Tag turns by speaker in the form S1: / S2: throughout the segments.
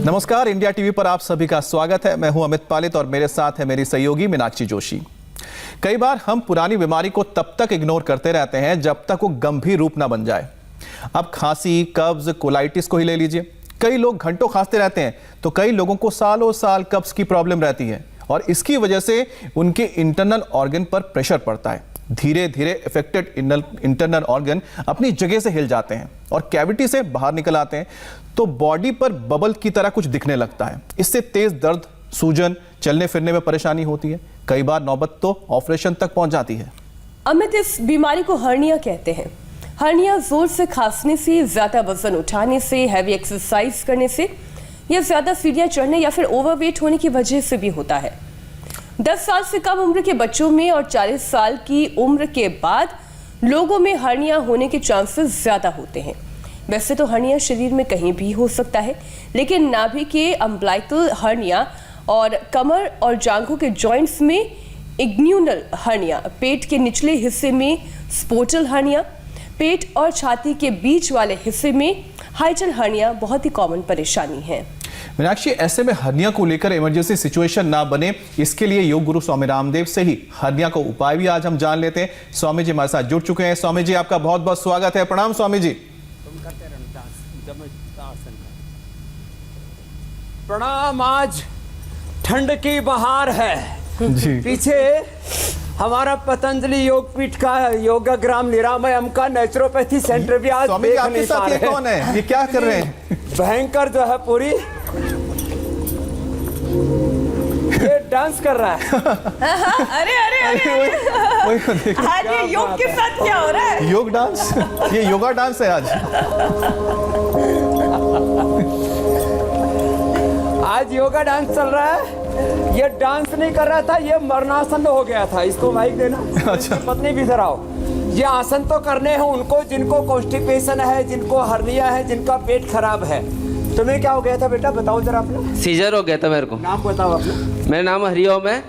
S1: नमस्कार, India TV पर आप सभी का स्वागत है। मैं हूं अमित पालित और मेरे साथ है मेरी सहयोगी मीनाक्षी जोशी। कई बार हम पुरानी बीमारी को तब तक इग्नोर करते रहते हैं जब तक वो गंभीर रूप ना बन जाए। अब खांसी, कब्ज, कोलाइटिस को ही ले लीजिए। कई लोग घंटों खांसते रहते हैं तो कई लोगों को सालों साल कब्ज की प्रॉब्लम रहती है और इसकी वजह से उनके इंटरनल ऑर्गन पर प्रेशर पड़ता है। धीरे धीरे इफेक्टेड इंटरनल ऑर्गन अपनी जगह से हिल जाते हैं और कैविटी से बाहर निकल आते हैं तो बॉडी पर बबल की तरह कुछ दिखने लगता है। इससे तेज दर्द, सूजन, चलने फिरने में परेशानी होती है। कई बार नौबत तो ऑपरेशन तक पहुंच जाती है।
S2: अमित, इस बीमारी को हर्निया कहते हैं। हर्निया जोर से खांसने से, ज्यादा वजन उठाने से, हैवी एक्सरसाइज करने से या ज्यादा सीढ़ियां चढ़ने या फिर ओवरवेट होने की वजह से भी होता है। 10 साल से कम उम्र के बच्चों में और 40 साल की उम्र के बाद लोगों में हर्निया होने के चांसेस ज्यादा होते हैं। वैसे तो हर्निया शरीर में कहीं भी हो सकता है, लेकिन नाभि के अम्बिलिकल हर्निया और कमर और जांघों के जॉइंट्स में इग्न्यूनल हर्निया, पेट के निचले हिस्से में स्पोर्टल हर्निया, पेट और छाती के बीच वाले हिस्से में हाइटल हर्निया बहुत ही कॉमन परेशानी है।
S1: मीनाक्षी, ऐसे में हर्निया को लेकर इमरजेंसी सिचुएशन ना बने, इसके लिए योग गुरु स्वामी रामदेव से ही हर्निया को उपाय भी आज हम जान लेते हैं। स्वामी जी हमारे साथ जुड़ चुके हैं। स्वामी जी, आपका बहुत बहुत स्वागत है। प्रणाम स्वामी जी।
S3: प्रणाम। आज ठंड की बहार है
S1: जी।
S3: पीछे हमारा पतंजलि योगपीठ का योगाग्राम निरामयम का नेचुरोपैथी सेंटर भी आज
S1: स्वामी जी, आपके साथ ये कौन है? ये क्या कर रहे हैं?
S3: भयंकर जो है पूरी ये डांस कर रहा है।
S2: अरे अरे अरे आज ये योग के साथ क्या हो रहा है?
S1: योग डांस, ये योगा डांस है
S3: आज योगा डांस चल रहा है। ये डांस नहीं कर रहा था, ये मरणासन हो गया था। इसको माइक देना।
S1: अच्छा।
S3: पत्नी भी इधर आओ। ये आसन तो करने हैं उनको जिनको कॉन्स्टिपेशन है, जिनको हर्निया है, जिनका पेट खराब है। तुम्हें क्या हो गया था बेटा, बताओ जरा अपना।
S4: सीजर हो गया था मेरे को।
S3: नाम बताओ अपना।
S4: मेरा नाम हरिओम है,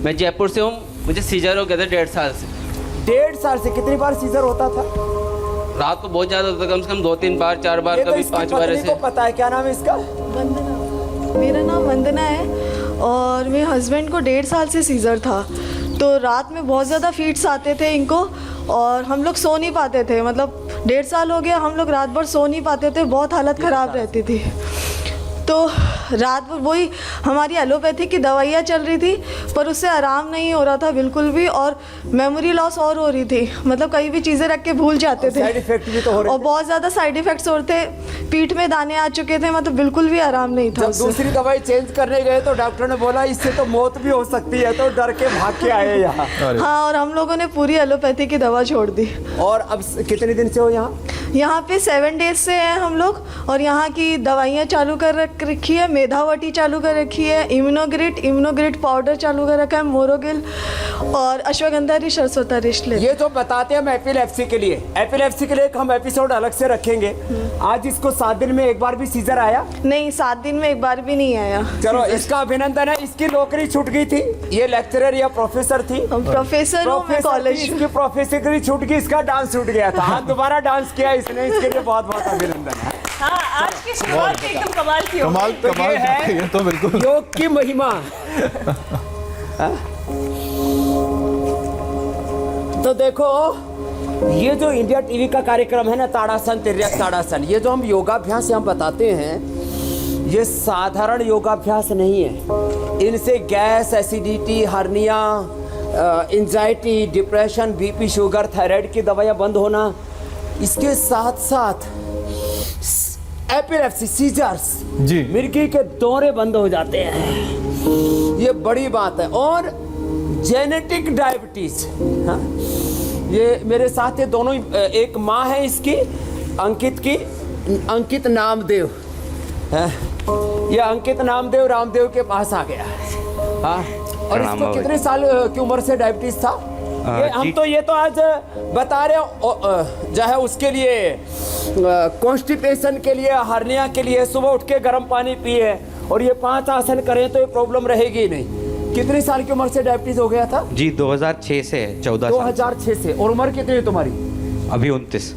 S4: मैं जयपुर से हूँ। मुझे सीजर हो गया था 1.5 साल से।
S3: 1.5 साल से कितनी बार सीजर होता था?
S4: रात को बहुत ज्यादा होता था, कम से कम 2-3 बार, 4 बार, कभी 5 बार ऐसे।
S3: को पता है क्या नाम है इसका?
S5: वंदना। मेरा नाम वंदना है और मेरे हस्बैंड को 1.5 साल से सीज़र था। तो रात में बहुत ज़्यादा फीट्स आते थे इनको और हम लोग सो नहीं पाते थे। मतलब 1.5 साल हो गया, हम लोग रात भर सो नहीं पाते थे, बहुत हालत ख़राब रहती थी। तो रात भर वही हमारी एलोपैथी की दवाइयाँ चल रही थी पर उससे आराम नहीं हो रहा था बिल्कुल भी, और मेमोरी लॉस और हो रही थी। मतलब कई भी चीज़ें रख के भूल जाते थे।
S3: साइड इफेक्ट भी तो हो रहे
S5: और बहुत ज़्यादा साइड इफ़ेक्ट्स हो रहे थे। पीठ में दाने आ चुके थे, मतलब बिल्कुल भी आराम नहीं था।
S3: जब दूसरी दवाई चेंज करने गए तो डॉक्टर ने बोला इससे तो मौत भी हो सकती है, तो डर के भाग के आए यहाँ।
S5: हाँ, और हम लोगों ने पूरी एलोपैथी की दवा छोड़ दी।
S3: और अब कितने दिन से हो यहाँ?
S5: यहाँ पे 7 डेज से हैं हम लोग और यहाँ की दवाइयाँ चालू कर रखी है। मेधावटी चालू कर रखी है, इम्यूनोग्रिड पाउडर चालू कर रखा है, मोरोगिल और अश्वगंधा रिश, सरसोता रिश ले।
S3: ये जो बताते हैं हम एपिलेप्सी के लिए एक हम एपिसोड अलग से रखेंगे। आज इसको 7 दिन में एक बार भी सीजर आया?
S5: नहीं, 7 दिन में एक बार भी नहीं आया।
S3: चलो, इसका अभिनंदन है। इसकी नौकरी छूट गई थी, ये लेक्चरर या प्रोफेसर थी।
S5: प्रोफेसर हूँ मैं कॉलेज।
S3: इसकी प्रोफेसर छूट गई, इसका डांस छूट गया था। आज दोबारा डांस किया इसने, इसके लिए बहुत बहुत अभिनंदन है।
S2: हाँ, आज की शुरुआत एकदम कमाल की हो
S1: कमाल
S2: गई।
S1: कमाल
S3: है
S1: ये तो बिल्कुल
S3: योग की महिमा। तो देखो, ये जो इंडिया टीवी का कार्यक्रम है ना, ताड़ासन, तिर्यक ताड़ासन, ये जो हम योगाभ्यास यहाँ बताते हैं, ये साधारण योगाभ्यास नहीं है। इनसे gas, acidity, hernia, anxiety, depression, BP, sugar, thyroid की दवाइयाँ बंद होना, इसके साथ साथ एपिलेप्सी, सीजर्स
S1: जी,
S3: मिर्गी के दौरे बंद हो जाते हैं। ये बड़ी बात है। और जेनेटिक डायबिटीज, हाँ, ये मेरे साथ ये दोनों, एक माँ है इसकी, अंकित नामदेव है। ये अंकित नामदेव रामदेव के पास आ गया। हाँ, और इसको कितने साल की उम्र से डायबिटीज था? ये तो आज बता रहे हो जो है उसके लिए, कॉन्स्टिपेशन के लिए, हर्निया के लिए सुबह उठ के गर्म पानी पिए और ये 5 आसन करें तो ये प्रॉब्लम रहेगी नहीं। कितने साल की उम्र से डायबिटीज हो गया था?
S6: जी 2006 से 14
S3: 2006 से। और उम्र कितनी है तुम्हारी?
S6: अभी 29।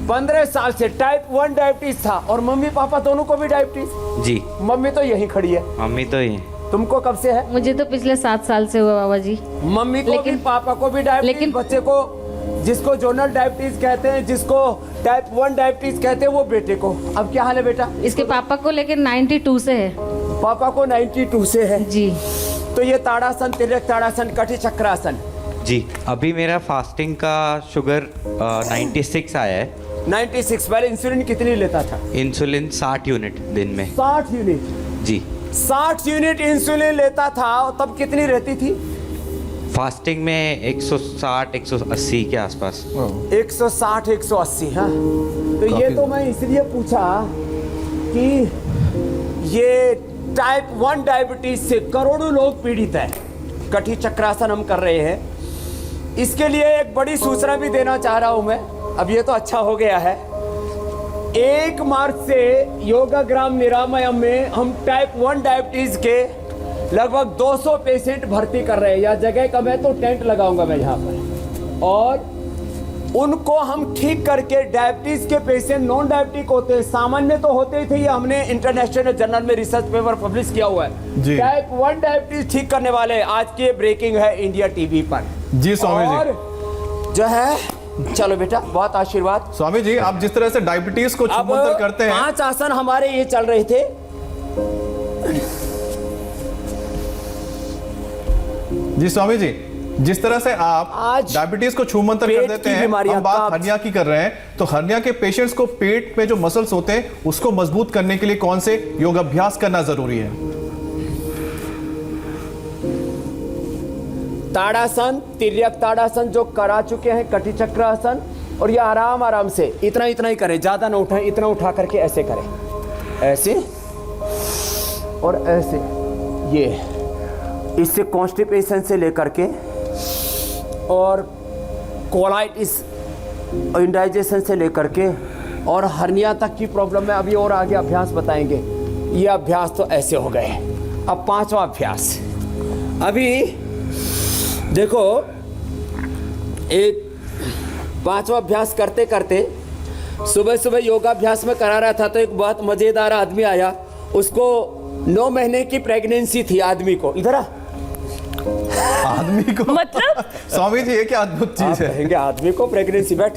S3: 15 साल से टाइप 1 डायबिटीज था और मम्मी पापा दोनों को भी डायबिटीज।
S6: जी।
S3: मम्मी तो यहीं खड़ी है।
S6: मम्मी तो ही।
S3: तुमको कब से है?
S7: मुझे तो पिछले 7 साल से हुआ बाबा जी।
S3: मम्मी को भी पापा को भी डायबिटीज,
S7: लेकिन
S3: बच्चे को जिसको जोनल डायबिटीज कहते हैं, जिसको टाइप 1 डायबिटीज कहते हैं, वो बेटे को। अब क्या हाल है बेटा?
S7: इसके पापा को लेकिन 92 से है।
S3: पापा को 92 से है
S7: जी।
S3: तो ये ताड़ासन, तिर्यक ताड़ासन, कटी चक्रासन।
S6: जी। अभी मेरा फास्टिंग का शुगर 96 आया है।
S3: 96। पहले इंसुलिन कितनी लेता था?
S6: इंसुलिन 60 यूनिट दिन में।
S3: 60 यूनिट?
S6: जी।
S3: 60 यूनिट इंसुलिन लेता था, तब कितनी रहती थी?
S6: फास्टिंग में 160 180 के आसपास।
S3: 160 180। हाँ, तो ये तो मैं इसलिए पूछा कि ये टाइप 1 डायबिटीज से करोड़ों लोग पीड़ित हैं। कटी चक्रासन हम कर रहे हैं। इसके लिए एक बड़ी सूचना भी देना चाह रहा हूं मैं। अब ये तो अच्छा हो गया है, 1 मार्च से योगाग्राम निरामयम में हम टाइप 1 डायबिटीज के लगभग 200 पेशेंट भर्ती कर रहे हैं। या जगह कम है तो टेंट लगाऊंगा मैं यहाँ पर, और उनको हम ठीक करके, डायबिटीज के पेशेंट नॉन डायबिटिक होते हैं, सामान्य तो होते ही थे, ये हमने इंटरनेशनल जर्नल में रिसर्च पेपर पब्लिश किया हुआ है। टाइप 1 डायबिटीज ठीक करने वाले आज की ब्रेकिंग है इंडिया टीवी पर।
S1: जी स्वामी जी।
S3: और जो है, चलो बेटा, बहुत आशीर्वाद।
S1: स्वामी जी, आप जिस तरह से डायबिटीज को छूमंतर करते हैं।
S3: 5 आसन हमारे ये चल रहे थे।
S1: जी स्वामी जी, जिस तरह से आप
S3: आज
S1: डायबिटीज को छूमंतर कर देते हैं, हम बात हर्निया की कर रहे हैं, तो हर्निया के पेशेंट्स को पेट पे जो मसल्स होते हैं उसको मजबूत करने के लिए कौन से योग अभ्यास करना जरूरी है?
S3: ताड़ासन, तिर्यक ताड़ासन जो करा चुके हैं, कटी चक्रासन, और ये आराम आराम से इतना इतना ही करें, ज्यादा ना उठाएं, इतना उठा करके ऐसे करें, ऐसे और ऐसे। ये इससे कॉन्स्टिपेशन से लेकर के और कोलाइटिस, इंडाइजेशन से लेकर के और हर्निया तक की प्रॉब्लम में अभी और आगे अभ्यास बताएंगे। ये अभ्यास तो ऐसे हो गए। अब 5वां अभ्यास। अभी देखो, एक 5वां अभ्यास करते करते सुबह सुबह योगाभ्यास में करा रहा था तो एक बहुत मजेदार आदमी आया। उसको 9 महीने की प्रेगनेंसी थी आदमी को। इधर आ।
S1: आदमी को
S2: मतलब
S1: स्वामी जी, ये क्या अद्भुत चीज है।
S3: कहेंगे आदमी को प्रेगनेंसी। बैठ।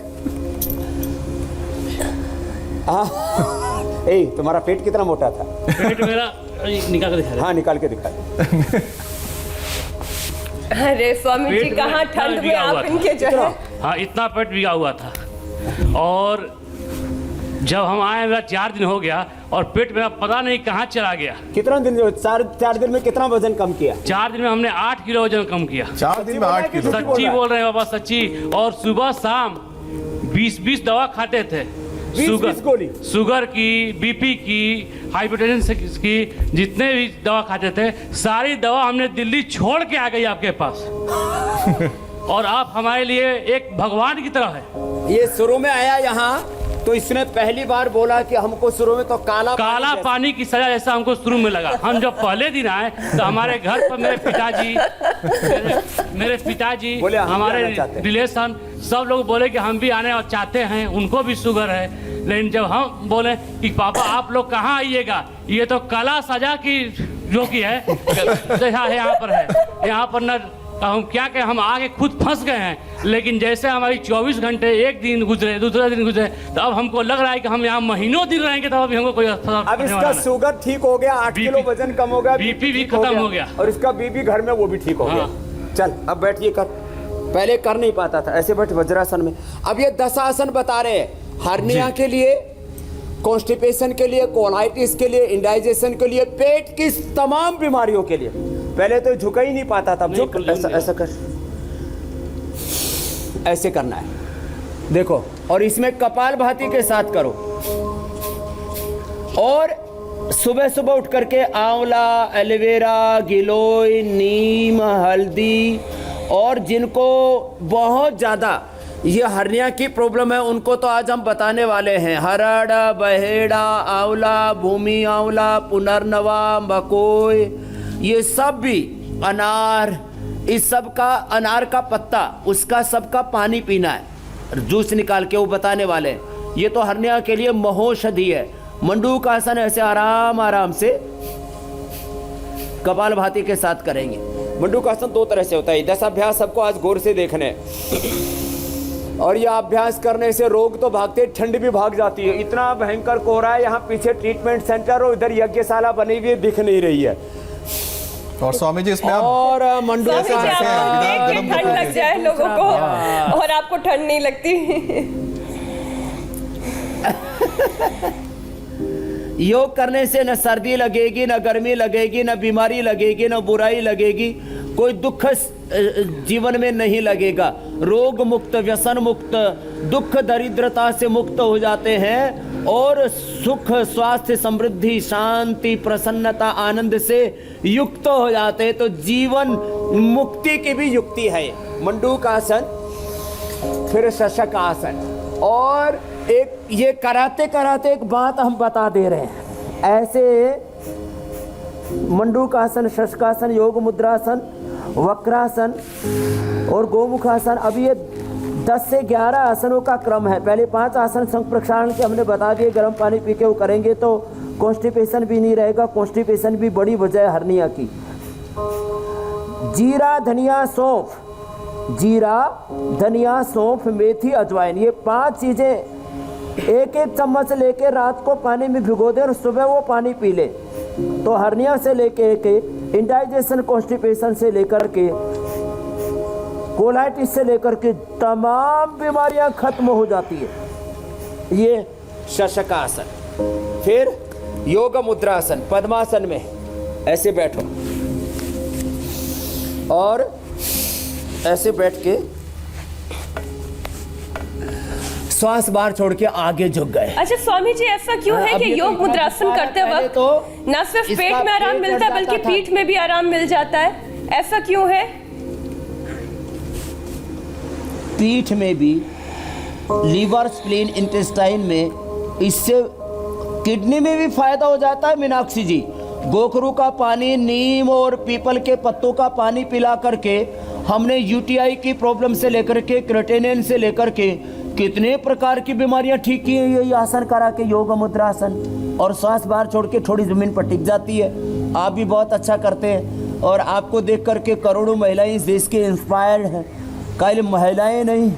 S3: ए, तुम्हारा पेट कितना मोटा था?
S8: पेट मेरा निकाल के दिखा।
S3: हाँ, निकाल के दिखा।
S2: अरे स्वामी जी, कहाँ ठंड में आप इनके जो है।
S8: हाँ, इतना पेट बिगा हुआ था। और जब हम आए, मेरा 4 दिन हो गया और पेट मेरा पता नहीं कहाँ चला गया।
S3: कितना दिन? 4 दिन में कितना वजन कम किया?
S8: 4 दिन में हमने 8 किलो वजन कम किया।
S1: 4 दिन में 8 किलो?
S8: सच्ची बोल रहे हैं बाबा, सच्ची। और सुबह शाम 20-20 दवा खाते थे।
S3: 20 गोली?
S8: शुगर की, बीपी की, हाइपरटेंशन की, जितने भी दवा खाते थे, सारी दवा हमने दिल्ली छोड़ के आ गई आपके पास। और आप हमारे लिए एक भगवान की तरह है।
S3: ये शुरू में आया यहाँ तो इसने पहली बार बोला कि हमको शुरू में तो काला
S8: पानी की सजा जैसा हमको शुरू में लगा। हम जब पहले दिन आए तो हमारे घर पर मेरे पिताजी
S3: बोले
S8: हमारे रिलेशन सब लोग बोले कि हम भी आने और चाहते हैं, उनको भी शुगर है। लेकिन जब हम बोले कि पापा आप लोग कहाँ आइएगा, ये तो काला सजा की जो की है, यहाँ पर है, यहाँ पर न हम क्या कहें, हम आगे खुद फंस गए हैं। लेकिन जैसे हमारी 24 घंटे, एक दिन गुजरे, दूसरा दिन गुजरे, तो अब हमको लग रहा है कि हम यहाँ महीनों दिन रहेंगे तो अभी हमको कोई
S3: अब इसका शुगर ठीक हो गया, 8 किलो वजन कम हो गया,
S8: बीपी भी खत्म हो गया,
S3: और इसका बीपी घर में वो भी ठीक हो गया। चल अब बैठिए, कर। पहले कर नहीं पाता था, ऐसे बैठ वज्रासन में। अब ये 10 आसन बता रहे हैं, हर्निया के लिए, कॉन्स्टिपेशन के लिए, कोलाइटिस के लिए, इंडाइजेशन के लिए, पेट की तमाम बीमारियों के लिए। पहले तो झुका ही नहीं पाता था। झुक, ऐसा कर, ऐसे करना है, देखो। और इसमें कपालभाति के साथ करो। और सुबह सुबह उठ करके आंवला, एलोवेरा, गिलोय, नीम, हल्दी, और जिनको बहुत ज़्यादा ये हर्निया की प्रॉब्लम है उनको तो आज हम बताने वाले हैं। हरड़, बहेड़ा, आंवला, भूमि आंवला, पुनर्नवा, मकोय, ये सब भी, अनार, इस सब का, अनार का पत्ता, उसका सबका पानी पीना है, जूस निकाल के, वो बताने वाले हैं। ये तो हर्निया के लिए महौषधि है। मंडूक आसन ऐसे आराम आराम से कपालभाति के साथ करेंगे। मंडूक आसन 2 तरह से होता है। 10 अभ्यास सबको आज गौर से देखने हैं। और यह अभ्यास करने से रोग तो भागते, ठंड भी भाग जाती है। इतना भयंकर कोहरा है, यहाँ पीछे ट्रीटमेंट सेंटर और इधर यज्ञशाला बनी हुई दिख नहीं रही है।
S1: और स्वामी जी इसमें
S3: और मंडूक
S2: स्वामी जी, आप देख के ठंड लग जाए लोगों को और आपको ठंड नहीं लगती।
S3: योग करने से न सर्दी लगेगी, न गर्मी लगेगी, न बीमारी लगेगी, न बुराई लगेगी, कोई दुख जीवन में नहीं लगेगा। रोग मुक्त, व्यसन मुक्त, दुख दरिद्रता से मुक्त हो जाते हैं और सुख, स्वास्थ्य, समृद्धि, शांति, प्रसन्नता, आनंद से युक्त हो जाते हैं। तो जीवन मुक्ति की भी युक्ति है मंडूक आसन, फिर शशक आसन। और एक ये कराते कराते एक बात हम बता दे रहे हैं। ऐसे मंडूक आसन, शशकासन, योग मुद्रासन, वक्रासन और गोमुखासन, अब ये 10 से 11 आसनों का क्रम है। पहले 5 आसन संग प्रक्षालन के हमने बता दिए, गर्म पानी पी के वो करेंगे तो कॉन्स्टिपेशन भी नहीं रहेगा। कॉन्स्टिपेशन भी बड़ी वजह है हर्निया की। जीरा, धनिया, सौंफ, जीरा, धनिया, सौंफ, मेथी, अजवाइन, ये 5 चीज़ें 1-1 चम्मच लेके रात को पानी में भिगो दें और सुबह वो पानी पी ले। तो हर्निया से लेके के इंडाइजेशन, कॉन्स्टिपेशन से लेकर के कोलाइटिस से लेकर के तमाम बीमारियां खत्म हो जाती है। ये शशकासन। फिर योग मुद्रासन, पद्मासन में ऐसे बैठो और ऐसे बैठ के श्वास बाहर छोड़ के आगे झुक गए।
S2: अच्छा स्वामी जी, ऐसा क्यों है कि योग मुद्रासन करते वक्त
S3: तो
S2: न सिर्फ पेट में आराम मिलता है बल्कि पीठ में भी आराम मिल जाता है? ऐसा क्यों है?
S3: पीठ में भी, लीवर, स्प्लीन, इंटेस्टाइन में, इससे किडनी में भी फायदा हो जाता है। मीनाक्षी जी, गोखरू का पानी, नीम और पीपल के पत्तों का पानी पिला करके हमने यूटीआई की प्रॉब्लम से लेकर के क्रेटेनिन से लेकर के कितने प्रकार की बीमारियां ठीक की हैं यही आसन करा के, योग मुद्रासन। और श्वास बाहर छोड़ के थोड़ी जमीन पर टिक जाती है। आप भी बहुत अच्छा करते हैं और आपको देख करके करोड़ों महिलाएं इस देश के इंस्पायर्ड हैं। कल महिलाएं नहीं,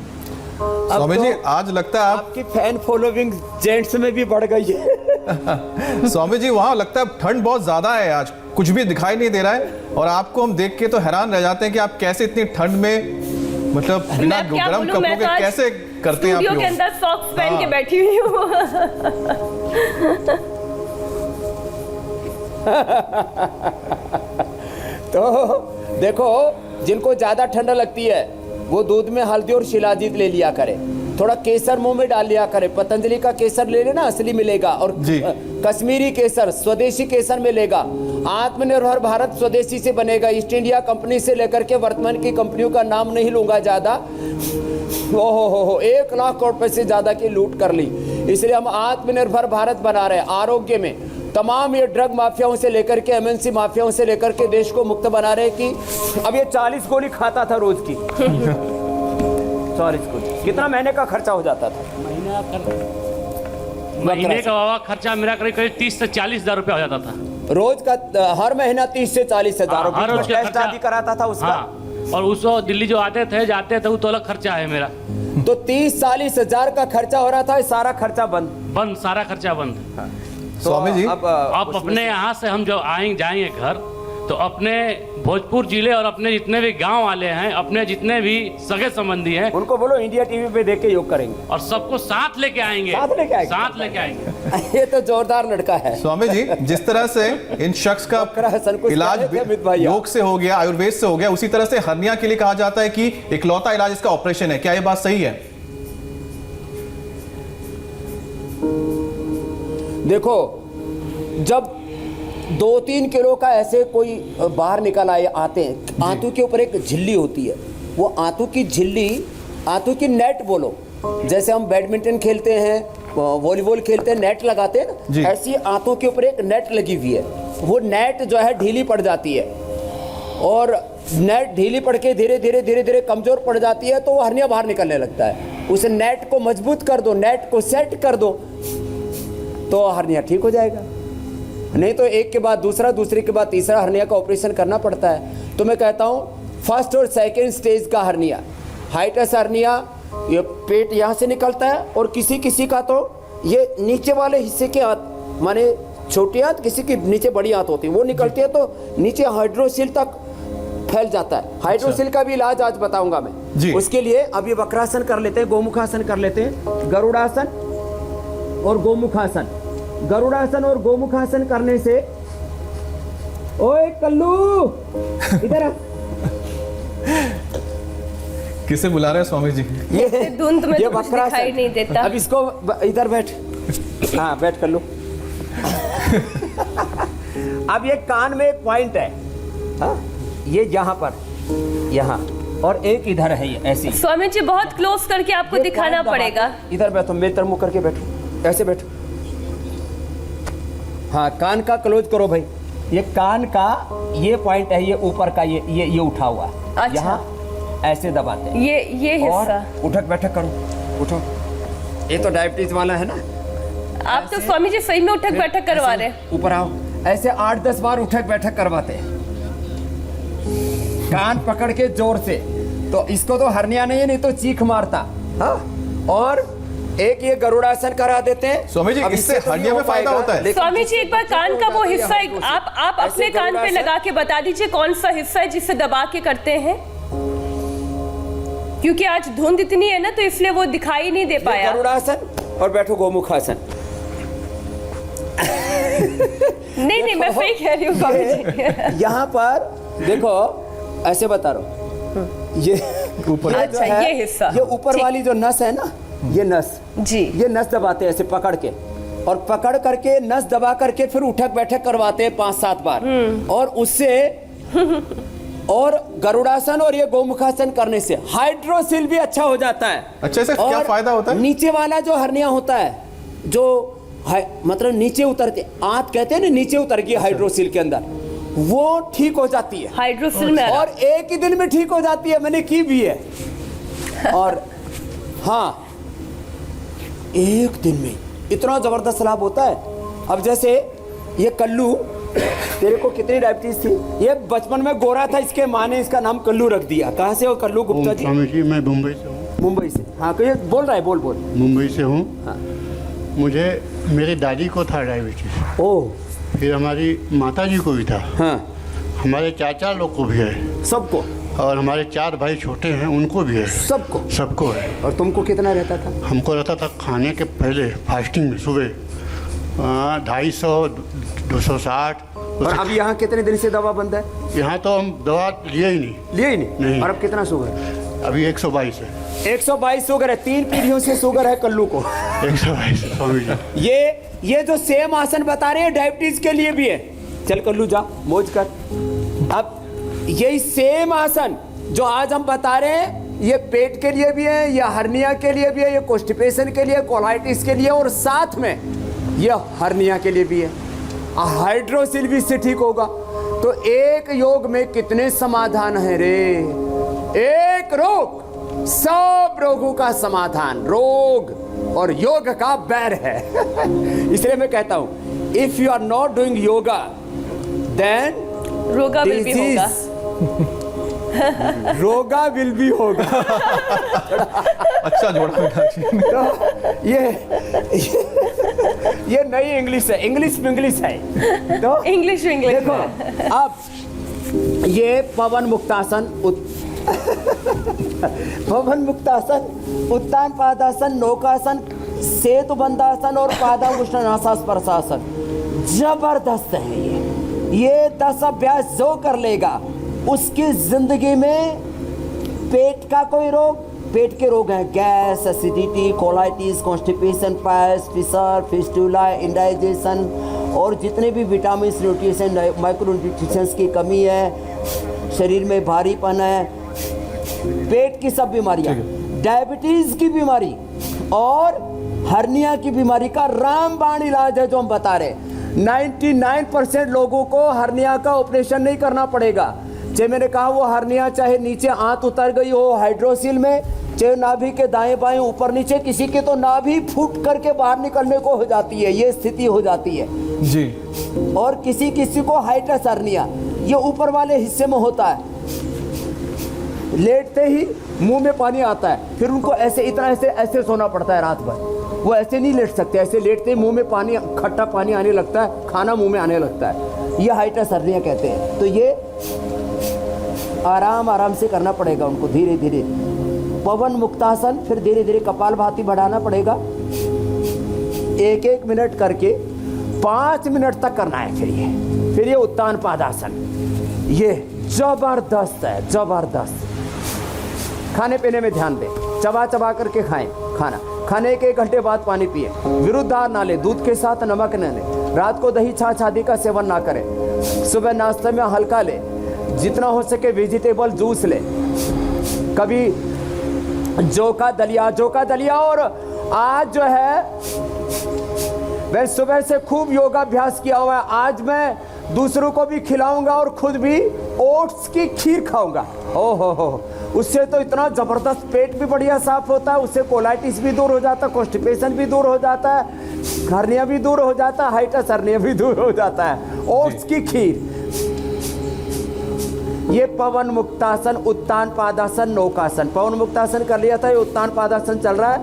S1: स्वामी जी आज लगता है
S3: आपकी फैन फॉलोइंग जेंट्स में भी बढ़ गई है।
S1: स्वामी जी वहाँ लगता है ठंड बहुत ज्यादा है, आज कुछ भी दिखाई नहीं दे रहा है और आपको हम देख के तो हैरान रह जाते हैं कि आप कैसे इतनी ठंड में, मतलब बिना गर्म कपड़ों के कैसे करते हैं आप
S2: स्टूडियो के अंदर सॉक्स पहन के बैठी हुई हूँ।
S3: तो देखो, जिनको ज्यादा ठंड लगती है वो दूध में हल्दी और शिलाजीत ले लिया करे, थोड़ा केसर मुंह में डाल लिया करे। पतंजलि का केसर ले लेना, असली मिलेगा, और कश्मीरी केसर, स्वदेशी केसर मिलेगा। आत्मनिर्भर भारत स्वदेशी से बनेगा। ईस्ट इंडिया कंपनी से लेकर के वर्तमान की कंपनियों का नाम नहीं लूंगा ज्यादा। हो 1 लाख करोड़ रुपए से ज्यादा की लूट कर ली। इसलिए हम आत्मनिर्भर भारत बना रहे हैं। आरोग्य में तमाम ये ड्रग माफियाओं से लेकर के एमएनसी माफियाओं से लेकर के देश को मुक्त बना रहे कि अब ये 40 गोली खाता था रोज की। 40 गोली कितना महीने का खर्चा हो जाता था?
S8: महीने का बाबा खर्चा मेरा करीब 30 से 40 हजार रुपया हो जाता था
S3: रोज का। हर महीना 30 से 40 हजार
S8: हर रोज का खर्चा
S3: कराता था उसका।
S8: और उसको दिल्ली जो आते थे जाते थे वो तो अलग खर्चा है मेरा।
S3: तो 30-40 हजार का खर्चा हो रहा था, सारा खर्चा बंद,
S8: सारा खर्चा बंद।
S1: स्वामी जी
S3: अब
S8: अपने यहाँ से हम जो जाएंगे घर, तो अपने भोजपुर जिले और अपने जितने भी गांव वाले हैं, अपने जितने भी सगे संबंधी हैं,
S3: उनको बोलो इंडिया टीवी पे देख के योग करेंगे
S8: और सबको साथ लेके आएंगे। साथ लेके आएंगे।
S3: ये तो जोरदार लड़का है।
S1: स्वामी जी, जिस तरह से इन शख्स का इलाज योग से हो गया, आयुर्वेद से हो गया, उसी तरह से हर्निया के लिए कहा जाता है कि इकलौता इलाज इसका ऑपरेशन है। क्या ये बात सही है?
S3: देखो, जब 2-3 किलो का ऐसे कोई बाहर निकल आते हैं, आंतू के ऊपर एक झिल्ली होती है, वो आंतू की झिल्ली, आंतू की नेट बोलो, जैसे हम बैडमिंटन खेलते हैं, वॉलीबॉल खेलते हैं, नेट लगाते हैं ना, ऐसी आंतों के ऊपर एक नेट लगी हुई है। वो नेट जो है ढीली पड़ जाती है और नेट ढीली पड़ के धीरे धीरे कमजोर पड़ जाती है, तो वो हर्निया बाहर निकलने लगता है। उस नेट को मजबूत कर दो, नेट को सेट कर दो, तो हर्निया ठीक हो जाएगा। नहीं तो एक के बाद दूसरा, दूसरे के बाद तीसरा हर्निया का ऑपरेशन करना पड़ता है। तो मैं कहता हूँ फर्स्ट और सेकेंड स्टेज का हर्निया, हाइटस हर्निया, ये पेट यहाँ से निकलता है, और किसी किसी का तो ये नीचे वाले हिस्से के आंत, माने छोटी आंत, किसी की नीचे बड़ी आंत होती है, वो निकलती है तो नीचे हाइड्रोसिल तक फैल जाता है। हाइड्रोसिल का भी इलाज आज बताऊंगा मैं। उसके लिए अभी वक्रासन कर लेते हैं, गोमुखासन कर लेते हैं, गरुड़ासन और गोमुखासन। गरुड़ासन और गोमुखासन करने से, ओए कल्लू इधर आ।
S1: किसे बुला रहे हैं स्वामी जी?
S3: ये
S2: धुंध में
S3: ये
S2: तो कुछ
S3: वक्रासन।
S2: दिखाई नहीं देता।
S3: अब इसको इधर बैठ, हाँ बैठ कल्लू। अब ये कान में एक पॉइंट है, हाँ? ये यहाँ पर, यहाँ, और एक इधर है, ये ऐसी।
S2: स्वामी जी बहुत क्लोज करके आपको दिखाना पड़ेगा।
S3: इधर बैठो, मेरी तरफ मुंह करके बैठो, ऐसे बैठो। हाँ, कान का क्लोज करो भाई। ये कान का ये पॉइंट है, ये ऊपर का, ये उठा हुआ।
S2: अच्छा।
S3: यहाँ ऐसे दबाते हैं।
S2: ये हिस्सा।
S3: उठक बैठक करो, उठो। ये तो डायबिटीज वाला है ना।
S2: आप तो स्वामी जी सही में उठक बैठक करवा रहे हैं।
S3: ऊपर आओ, ऐसे 8-10 बार उठक बैठक करवाते हैं, कान पकड़ के जोर से। तो इसको तो हर्निया नहीं है, नहीं तो चीख मारता। हाँ, और एक ये गरुड़ासन करा देते हैं।
S1: स्वामी जी, इससे हर्निया में फायदा होता है?
S2: स्वामी जी एक बार कान का वो हिस्सा आप अपने कान पे लगा के बता दीजिए कौन सा हिस्सा है जिसे दबा के करते हैं, क्योंकि आज धुंध इतनी है ना, तो इसलिए वो दिखाई नहीं दे पाया।
S3: गरुड़ासन, और बैठो गोमुखासन।
S2: नहीं मैं सही कह रही हूँ स्वामी जी।
S3: यहाँ पर देखो, ऐसे बता रहा हूँ, ये ऊपर,
S2: अच्छा, ये हिस्सा,
S3: ये ऊपर वाली जो नस है ना, ये नस
S2: जी,
S3: ये नस दबाते हैं ऐसे पकड़ के, और पकड़ करके नस दबा करके फिर उठक बैठक करवाते हैं 5-7 बार। और उससे और गरुड़ासन और ये गोमुखासन करने से हाइड्रोसिल भी अच्छा हो जाता है।
S1: अच्छा, इससे क्या फायदा होता है?
S3: नीचे वाला जो हर्निया होता है, जो मतलब नीचे उतरते, आंत कहते हैं ना, नीचे उतर गई हाइड्रोसिल के अंदर, वो ठीक हो जाती है
S2: हाइड्रोसिल में,
S3: और एक ही दिन में ठीक हो जाती है। मैंने की भी है। और हाँ, एक दिन में इतना जबरदस्त लाभ होता है। अब जैसे ये कल्लू, तेरे को कितनी डायबिटीज थी? ये बचपन में गोरा था, इसके माँ ने इसका नाम कल्लू रख दिया। कहाँ से हो कल्लू गुप्ता जी?
S9: स्वामी जी, मैं मुंबई से हूँ।
S3: मुंबई से? हाँ, तो ये बोल रहा है, बोल
S9: मुंबई से हूँ।
S3: हाँ।
S9: मुझे, मेरी दादी को था डायबिटीज।
S3: ओह।
S9: फिर हमारी माता जी को भी था।
S3: हाँ।
S9: हमारे चाचा लोग को भी है।
S3: सबको?
S9: और हमारे 4 भाई छोटे हैं, उनको भी है। सबको है।
S3: और तुमको कितना रहता था?
S9: हमको रहता था खाने के पहले फास्टिंग में सुबह 250, 260।
S3: और अब यहाँ कितने दिन से दवा बंद है?
S9: यहाँ तो हम दवा लिए ही नहीं।
S3: और अब कितना शुगर?
S9: अभी 122 है।
S3: 122 शुगर है। 3 पीढ़ियों से शुगर है कल्लू को।
S9: 122 स्वामी जी।
S3: ये जो सेम आसन बता रहे हैं डायबिटीज के लिए भी है। चल कल्लू जा, मौज कर। अब यही सेम आसन जो आज हम बता रहे हैं, ये पेट के लिए भी है, ये हर्निया के लिए भी है, ये कॉन्स्टिपेशन के लिए, कोलाइटिस के लिए, और साथ में ये हर्निया के लिए भी है। हाइड्रोसिल भी इससे ठीक होगा। तो एक योग में कितने समाधान है रे? एक रोग, सब रोगों का समाधान। रोग और योग का बैर है। इसलिए मैं कहता हूं, if you are not doing yoga, then
S2: रोगा विल भी होगा।
S3: रोगा विल भी होगा।
S1: अच्छा जोड़ा मीनाक्षी।
S3: तो ये नई इंग्लिश है, इंग्लिश है। तो
S2: इंग्लिश
S3: देखो, अब ये पवन मुक्तासन, पवन मुक्तासन, उत्तान पादासन, नौकासन, सेतु बंदासन और पादांगुष्ठानासन, जबरदस्त है ये 10 अभ्यास जो कर लेगा, उसकी जिंदगी में पेट का कोई रोग, पेट के रोग हैं gas, acidity, colitis, constipation, piles, fissure, fistula, indigestion, और जितने भी विटामिन, न्यूट्रिशन, माइक्रोन्यूट्रिशंस की कमी है, शरीर में भारीपन है, पेट की सब बीमारियां, डायबिटीज की बीमारी और हर्निया की बीमारी का रामबाण इलाज है जो हम बता रहे हैं। 99% लोगों को हर्निया का ऑपरेशन नहीं करना पड़ेगा। जैसे मैंने कहा, वो हर्निया चाहे नीचे आंत उतर गई हो हाइड्रोसिल में, चाहे नाभि के दाएं बाएं ऊपर नीचे, किसी के तो नाभि फूट करके बाहर निकलने को हो जाती है, ये स्थिति हो जाती है
S1: जी।
S3: और किसी किसी को हाइटस हर्निया, ये ऊपर वाले हिस्से में होता है, लेटते ही मुंह में पानी आता है, फिर उनको ऐसे इतना ऐसे सोना पड़ता है रात भर। वो ऐसे नहीं लेट सकते, ऐसे लेटते ही मुंह में पानी, खट्टा पानी आने लगता है, खाना मुंह में आने लगता है, ये हाइटस हर्निया कहते हैं। तो ये आराम आराम से करना पड़ेगा उनको, धीरे धीरे पवन मुक्तासन, फिर धीरे धीरे कपालभाति बढ़ाना पड़ेगा, 1-1 मिनट करके 5 मिनट तक करना है। फिर ये उत्तान पादासन, ये जबरदस्त है, जबरदस्त। खाने पीने में ध्यान दें, चबा चबा करके खाएं खाना, खाने के 1 घंटे बाद पानी पिए, विरुद्ध आहार ना लें, दूध के साथ नमक न लें, रात को दही छाछ आदि का सेवन ना करें, सुबह नाश्ते में हल्का लें, जितना हो सके वेजिटेबल जूस लें, कभी जौ का दलिया। और आज जो है मैं सुबह से खूब योगाभ्यास किया हुआ है, आज मैं दूसरों को भी खिलाऊंगा और खुद भी ओट्स की खीर खाऊंगा। हो, उससे तो इतना ज़बरदस्त पेट भी बढ़िया साफ होता है, उससे कोलाइटिस भी दूर हो जाता है, कॉन्स्टिपेशन भी दूर हो जाता है, हर्निया भी दूर हो जाता है, हाइटस हर्निया भी दूर हो जाता है। ओट्स की खीर, ये पवन मुक्तासन, उत्तान पादासन, नौकासन। पवन मुक्तासन कर लिया था, ये उत्तान पादासन चल रहा है।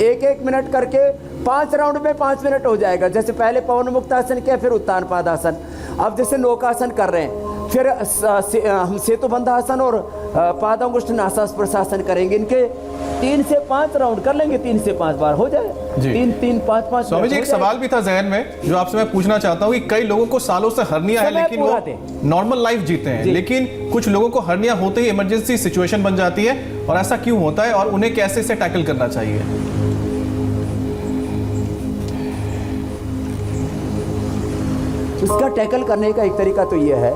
S3: 1-1 मिनट करके 5 राउंड में 5 मिनट हो जाएगा। जैसे पहले पवन मुक्तासन किया, फिर उत्तान पादासन, अब जैसे नौकासन कर रहे हैं, फिर हम सेतुबंधासन और पादांगुष्ठ नासास प्रशासन करेंगे। इनके 3 से 5 राउंड कर लेंगे, 3 से 5 बार हो जाए, 3-3, 5-5।
S1: स्वामी जी, एक सवाल भी था जहन में जो आपसे मैं पूछना चाहता हूँ कि कई लोगों को सालों से हर्निया है, लेकिन वो नॉर्मल लाइफ जीते हैं, लेकिन कुछ लोगों को हर्निया होते ही इमरजेंसी सिचुएशन बन जाती है, और ऐसा क्यों होता है और उन्हें कैसे इसे टैकल करना चाहिए?
S3: इसका टैकल करने का एक तरीका तो ये है